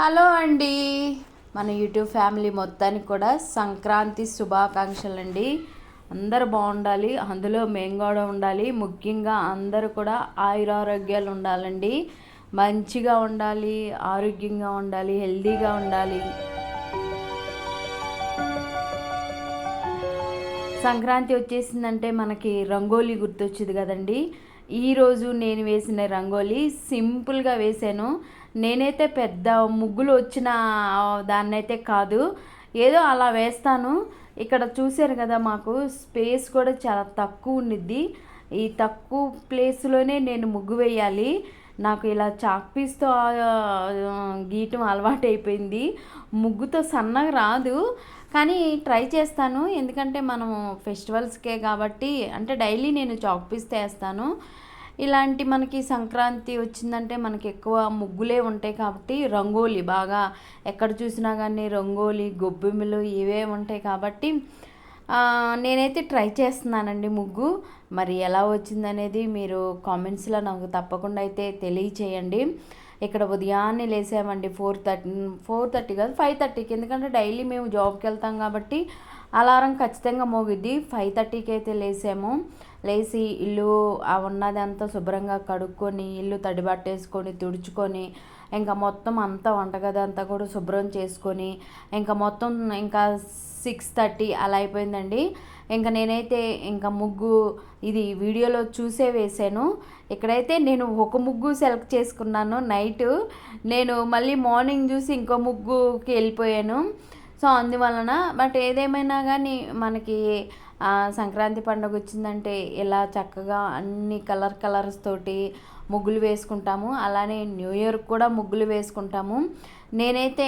Hello అండి. మన YouTube family మొత్తానికి కూడా సంక్రాంతి శుభాకాంక్షలు అండి. అందరూ బాగుండాలి, అందులో మేము కూడా ఉండాలి. ముఖ్యంగా అందరూ కూడా ఆయురారోగ్యాలు ఉండాలండి, మంచిగా ఉండాలి, ఆరోగ్యంగా ఉండాలి, హెల్తీగా ఉండాలి. సంక్రాంతి వచ్చేసిందంటే మనకి రంగోలీ గుర్తొచ్చింది కదండి. ఈరోజు నేను వేసిన రంగోలీ సింపుల్గా వేసాను. నేనైతే పెద్ద ముగ్గులు వచ్చిన దాన్నైతే కాదు, ఏదో అలా వేస్తాను. ఇక్కడ చూశారు కదా, మాకు స్పేస్ కూడా చాలా తక్కువ ఉండిద్ది. ఈ తక్కువ ప్లేస్లోనే నేను ముగ్గు వేయాలి. నాకు ఇలా చాక్ పీస్తో గీయటం అలవాటు అయిపోయింది. ముగ్గుతో సన్నగా రాదు, కానీ ట్రై చేస్తాను. ఎందుకంటే మనము ఫెస్టివల్స్కే కాబట్టి, అంటే డైలీ నేను చాక్ పీస్ వేస్తాను. ఇలాంటి మనకి సంక్రాంతి వచ్చిందంటే మనకి ఎక్కువ ముగ్గులే ఉంటాయి కాబట్టి రంగోలీ బాగా ఎక్కడ చూసినా కానీ రంగోలీ గొబ్బెమ్మలు ఇవే ఉంటాయి కాబట్టి నేనైతే ట్రై చేస్తున్నానండి ముగ్గు. మరి ఎలా వచ్చిందనేది మీరు కామెంట్స్లో నాకు తప్పకుండా అయితే తెలియచేయండి. ఇక్కడ ఉదయాన్నే లేసామండి. 4:30 కాదు, 5:30కి. ఎందుకంటే డైలీ మేము జాబ్కి వెళ్తాం కాబట్టి అలారం ఖచ్చితంగా మోగిద్ది. 5:30కి అయితే లేసాము. లేచి ఇల్లు ఉన్నదంతా శుభ్రంగా కడుక్కొని, ఇల్లు తడిబట్టేసుకొని తుడుచుకొని, ఇంకా మొత్తం అంతా వంటగది అంతా కూడా శుభ్రం చేసుకొని, ఇంకా మొత్తం ఇంకా 6:30 అలా అయిపోయిందండి. ఇంకా నేనైతే ఇంకా ముగ్గు ఇది వీడియోలో చూసే వేసాను. ఇక్కడైతే నేను ఒక ముగ్గు సెలెక్ట్ చేసుకున్నాను నైటు. నేను మళ్ళీ మార్నింగ్ చూసి ఇంకో ముగ్గుకి వెళ్ళిపోయాను. సో అందువలన బట్ ఏదేమైనా కానీ మనకి సంక్రాంతి పండుగ వచ్చిందంటే ఇలా చక్కగా అన్ని కలర్స్ తోటి ముగ్గులు వేసుకుంటాము. అలానే న్యూ ఇయర్ కూడా ముగ్గులు వేసుకుంటాము. నేనైతే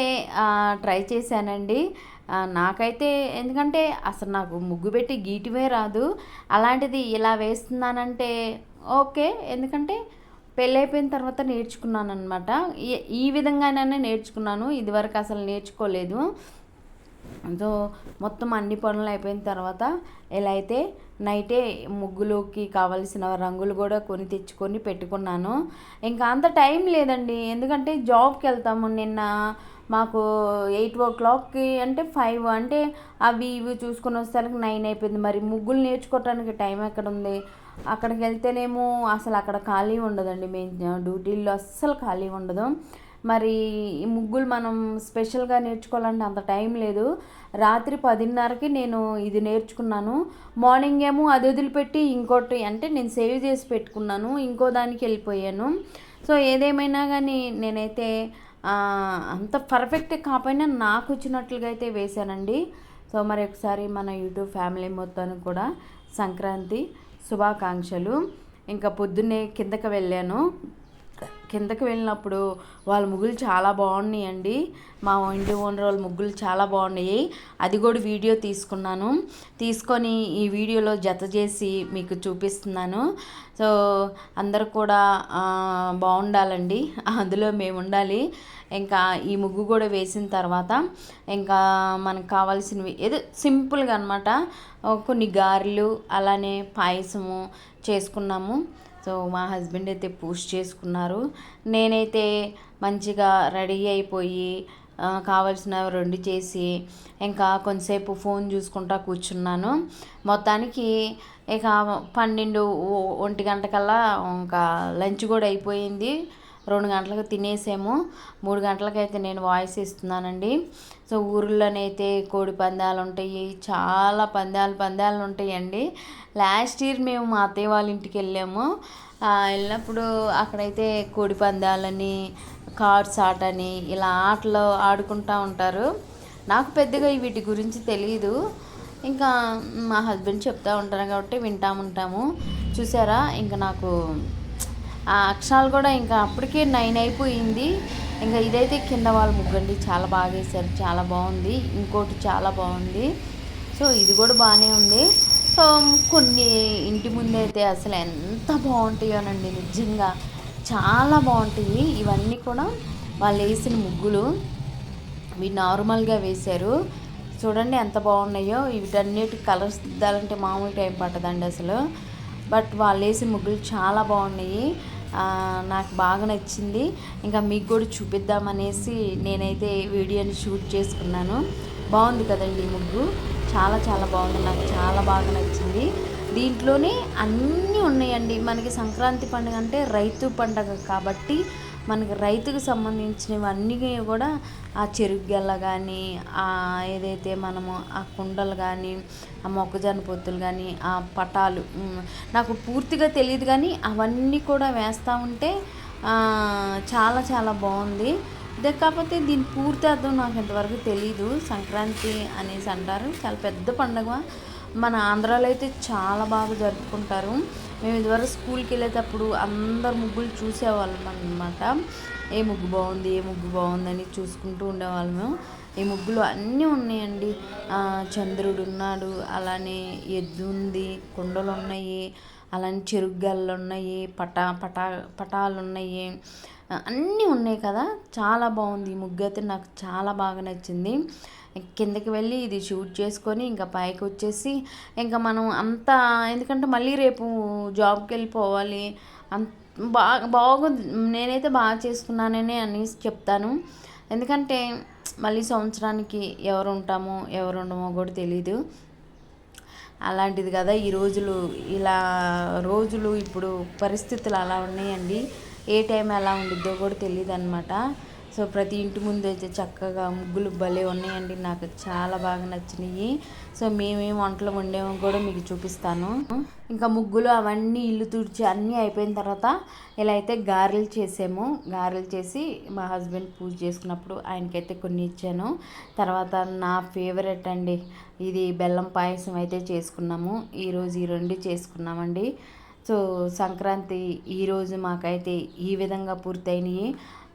ట్రై చేశానండి. నాకైతే ఎందుకంటే అసలు నాకు ముగ్గు పెట్టి గీయటమే రాదు. అలాంటిది ఇలా వేస్తున్నానంటే ఓకే, ఎందుకంటే పెళ్ళైపోయిన తర్వాత నేర్చుకున్నాను అనమాట. ఈ విధంగానే నేర్చుకున్నాను, ఇదివరకు అసలు నేర్చుకోలేదు. సో మొత్తం అన్ని పనులు అయిపోయిన తర్వాత ఎలా అయితే నైటే ముగ్గులోకి కావలసిన రంగులు కూడా కొని తెచ్చుకొని పెట్టుకున్నాను. ఇంకా అంత టైం లేదండి, ఎందుకంటే జాబ్కి వెళ్తాము. నిన్న మాకు 8 o'clockకి అంటే 5 అంటే అవి ఇవి చూసుకొని వచ్చేసరికి 9 అయిపోయింది. మరి ముగ్గులు నేర్చుకోవటానికి టైం ఎక్కడ ఉంది? అక్కడికి వెళ్తేనేమో అసలు అక్కడ ఖాళీ ఉండదండి. మేము డ్యూటీల్లో అస్సలు ఖాళీ ఉండదు. మరి ఈ ముగ్గులు మనం స్పెషల్గా నేర్చుకోవాలంటే అంత టైం లేదు. రాత్రి 10:30కి నేను ఇది నేర్చుకున్నాను. మార్నింగ్ ఏమో అది వదిలిపెట్టి ఇంకోటి అంటే నేను సేవ్ చేసి పెట్టుకున్నాను, ఇంకో దానికి వెళ్ళిపోయాను. సో ఏదేమైనా కానీ నేనైతే అంత పర్ఫెక్ట్ కాకపోయినా నాకు వచ్చినట్లుగా అయితే వేశానండి. సో మరి ఒకసారి మన యూట్యూబ్ ఫ్యామిలీ మొత్తానికి కూడా సంక్రాంతి శుభాకాంక్షలు. ఇంకా పొద్దున్నే కిందకి వెళ్ళాను. కిందకి వెళ్ళినప్పుడు వాళ్ళ ముగ్గులు చాలా బాగున్నాయండి. మా ఇంటి ఓనర్ వాళ్ళ ముగ్గులు చాలా బాగున్నాయి. అది కూడా వీడియో తీసుకొని ఈ వీడియోలో జత చేసి మీకు చూపిస్తున్నాను. సో అందరు కూడా బాగుండాలండి, అందులో మేము ఉండాలి. ఇంకా ఈ ముగ్గు కూడా వేసిన తర్వాత ఇంకా మనకు కావాల్సినవి ఏదో సింపుల్గా అనమాట, కొన్ని గారెలు అలానే పాయసము చేసుకున్నాము. సో మా హస్బెండ్ అయితే పూజ చేసుకున్నారు. నేనైతే మంచిగా రెడీ అయిపోయి కావాల్సినవి రెండు చేసి ఇంకా కొంతసేపు ఫోన్ చూసుకుంటా కూర్చున్నాను. మొత్తానికి ఇక 12-1 గంటకల్లా ఇంకా లంచ్ కూడా అయిపోయింది. 2 గంటలకు తినేసాము. 3 గంటలకైతే నేను వాయిస్ ఇస్తున్నానండి. సో ఊర్లోనైతే కోడి పందాలు ఉంటాయి, చాలా పందాలు ఉంటాయండి. లాస్ట్ ఇయర్ మేము మా అత్తయ్య వాళ్ళ ఇంటికి వెళ్ళాము. వెళ్ళినప్పుడు అక్కడైతే కోడి పందాలని, కార్డ్స్ ఆటని ఇలా ఆటలు ఆడుకుంటూ ఉంటారు. నాకు పెద్దగా వీటి గురించి తెలియదు. ఇంకా మా హస్బెండ్ చెప్తూ ఉంటారు కాబట్టి వింటూ ఉంటాము. చూసారా, ఇంకా నాకు ఆ అక్షరాలు కూడా ఇంకా అప్పటికే 9 అయిపోయింది. ఇంకా ఇదైతే కింద వాళ్ళ ముగ్గండి, చాలా బాగా వేశారు, చాలా బాగుంది. ఇంకోటి చాలా బాగుంది. సో ఇది కూడా బాగానే ఉంది. సో కొన్ని ఇంటి ముందైతే అసలు ఎంత బాగుంటాయోనండి, నిజంగా చాలా బాగుంటాయి. ఇవన్నీ కూడా వాళ్ళు వేసిన ముగ్గులు, ఇవి నార్మల్గా వేశారు. చూడండి ఎంత బాగున్నాయో. వీటన్నిటికి కలర్స్ దిద్దాలంటే మామూలు టైం పట్టదండి అసలు. బట్ వాళ్ళు వేసిన ముగ్గులు చాలా బాగున్నాయి. నాకు బాగా నచ్చింది. ఇంకా మీకు కూడా చూపిద్దామనేసి నేనైతే వీడియోని షూట్ చేసుకున్నాను. బాగుంది కదండి ఈ ముగ్గు, చాలా చాలా బాగుంది, నాకు చాలా బాగా నచ్చింది. దీంట్లోనే అన్నీ ఉన్నాయండి. మనకి సంక్రాంతి పండుగ అంటే రైతు పండుగ కాబట్టి మనకి రైతుకు సంబంధించినవి అన్నీ కూడా ఆ చెరుకు గెల్ల కానీ, ఏదైతే మనము ఆ కుండలు కానీ, ఆ మొక్కజొన్న పొత్తులు కానీ, ఆ పటాలు, నాకు పూర్తిగా తెలియదు కానీ అవన్నీ కూడా వేస్తూ ఉంటే చాలా చాలా బాగుంది. ఇదే కాకపోతే దీని పూర్తి అర్థం నాకు ఇంతవరకు తెలీదు. సంక్రాంతి అనేసి అంటారు, చాలా పెద్ద పండుగ. మన ఆంధ్రాలో అయితే చాలా బాగా జరుపుకుంటారు. మేము ఇదివరకు స్కూల్కి వెళ్ళేటప్పుడు అందరు ముగ్గులు చూసేవాళ్ళం అన్నమాట. ఏ ముగ్గు బాగుంది, ఏ ముగ్గు బాగుందని చూసుకుంటూ ఉండేవాళ్ళము. ఈ ముగ్గులు అన్నీ ఉన్నాయండి. చంద్రుడు ఉన్నాడు, అలానే ఎద్దు ఉంది, కుండలు ఉన్నాయి, అలానే చెరుగ్గళ్ళు ఉన్నాయి, పటాలు ఉన్నాయి, అన్నీ ఉన్నాయి కదా. చాలా బాగుంది ఈ ముగ్గు అయితే, నాకు చాలా బాగా నచ్చింది. కిందకి వెళ్ళి ఇది షూట్ చేసుకొని ఇంకా పైకి వచ్చేసి ఇంకా మనం అంతా, ఎందుకంటే మళ్ళీ రేపు జాబ్కి వెళ్ళిపోవాలి, బాగుంది. నేనైతే బాగా చేసుకున్నానని అనేసి చెప్తాను. ఎందుకంటే మళ్ళీ సంవత్సరానికి ఎవరు ఉంటామో ఎవరు ఉండమో కూడా తెలీదు. అలాంటిది కదా ఈ రోజులు, ఇలా రోజులు ఇప్పుడు పరిస్థితులు అలా ఉన్నాయండి. ఏ టైం ఎలా ఉండిద్దో కూడా తెలియదు అనమాట. సో ప్రతి ఇంటి ముందు అయితే చక్కగా ముగ్గులు భలే ఉన్నాయండి, నాకు చాలా బాగా నచ్చినాయి. సో మేమేం వంటలు వండేమో కూడా మీకు చూపిస్తాను. ఇంకా ముగ్గులు అవన్నీ ఇల్లు తుడిచి అన్నీ అయిపోయిన తర్వాత ఇలా అయితే గారెలు చేసాము. గారెలు చేసి మా హస్బెండ్ పూజ చేసుకున్నప్పుడు ఆయనకైతే కొన్ని ఇచ్చాను. తర్వాత నా ఫేవరెట్ అండి, ఇది బెల్లం పాయసం అయితే చేసుకున్నాము. ఈరోజు ఈ రెండు చేసుకున్నామండి. సో సంక్రాంతి ఈరోజు మాకైతే ఈ విధంగా పూర్తయినాయి.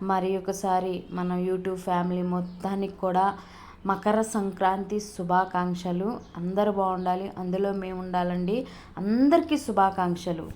మరి ఒకసారి మన యూట్యూబ్ ఫ్యామిలీ మొత్తానికి కూడా మకర సంక్రాంతి శుభాకాంక్షలు. అందరూ బాగుండాలి, అందులో మేము ఉండాలండి. అందరికీ శుభాకాంక్షలు.